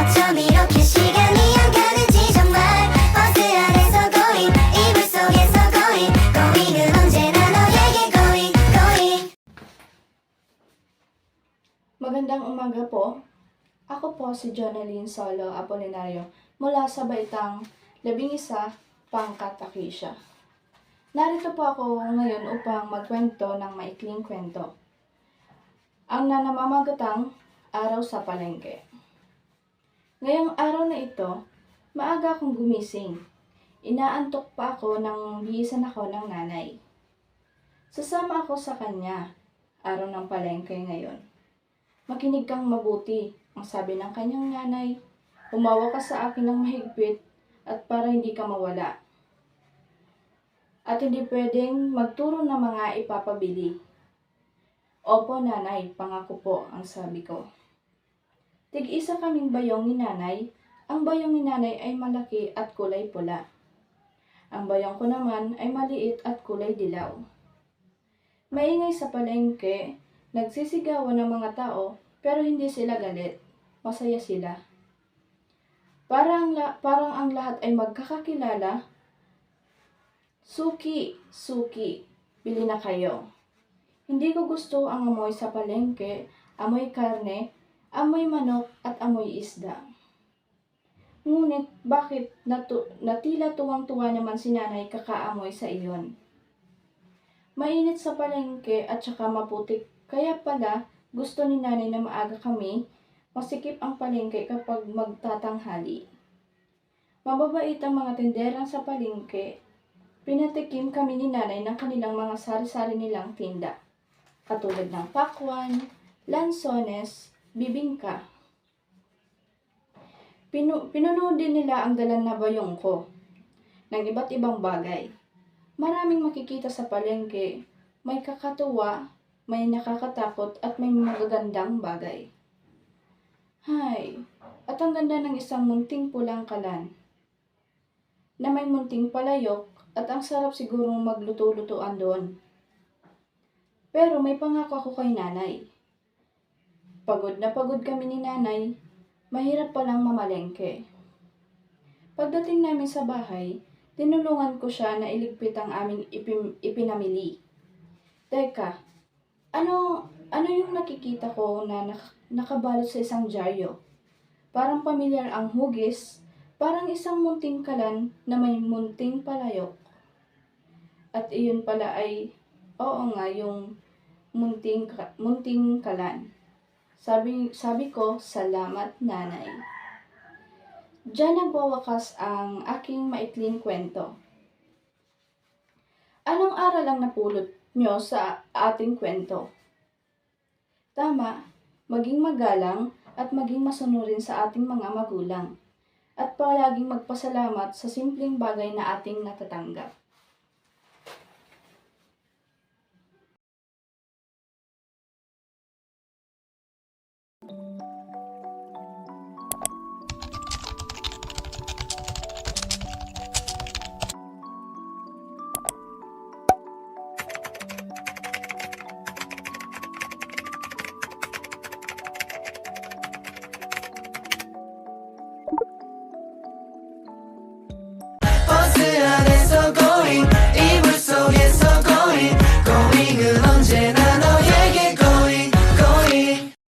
어쩜 이렇게 시간이 안 가는지 정말 버스 안에서 고잉 이불 속에서 고잉은 언제나 너에게 고잉. Magandang umaga po. Ako po si Jonalyn Solo Apolinario mula sa Baitang 11, Pangkat, Acacia. Narito po ako ngayon upang magkwento ng maikling kwento. Ang namamagatang araw sa palengke. Ngayong araw na ito, maaga akong gumising. Inaantok pa ako nang bihisan ako ng nanay. Sasama ako sa kanya. Araw ng palengke ngayon. Makinig kang mabuti, ang sabi ng kanyang nanay. Humawak ka sa akin ng mahigpit at para hindi ka mawala. At hindi pwedeng magturo ng mga ipapabili. Opo nanay, pangako po, ang sabi ko. Tig-isa kaming bayong ni nanay. Ang bayong ni nanay ay malaki at kulay pula. Ang bayong ko naman ay maliit at kulay dilaw. Maingay sa palengke, nagsisigawan ng mga tao pero hindi sila galit. Masaya sila. Parang ang lahat ay magkakakilala. Suki, suki, bili na kayo. Hindi ko gusto ang amoy sa palengke, amoy karne, amoy manok at amoy isda. Ngunit bakit natila tuwang-tuwa naman si nanay kakaamoy sa iyon? Mainit sa palengke at saka maputik, kaya pala gusto ni nanay na maaga kami, masikip ang palengke kapag magtatanghali. Mababait ang mga tinderang sa palengke. Pinatikim kami ni nanay ng kanilang mga sari-sari nilang tinda, katulad ng pakwan, lansones, bibingka. Pinuno din nila ang dalan na bayong ko ng iba't ibang bagay. Maraming makikita sa palengke, may kakatuwa, may nakakatakot at may magagandang bagay. Hay, at ang ganda ng isang munting pulang kalan na may munting palayok at ang sarap sigurong magluto-lutuan doon. Pero may pangako ako kay nanay. Pagod na pagod kami ni nanay, mahirap palang mamalengke. Pagdating namin sa bahay, tinulungan ko siya na iligpit ang aming ipinamili. Teka, ano yung nakikita ko na nakabalot sa isang dyaryo? Parang pamilyar ang hugis, parang isang munting kalan na may munting palayok. At iyon pala ay, oo nga, yung munting kalan. Sabi ko, salamat nanay. Diyan nagwawakas ang aking maikling kwento. Anong aral ang napulot nyo sa ating kwento? Tama, maging magalang at maging masunurin sa ating mga magulang. At palaging magpasalamat sa simpleng bagay na ating natatanggap.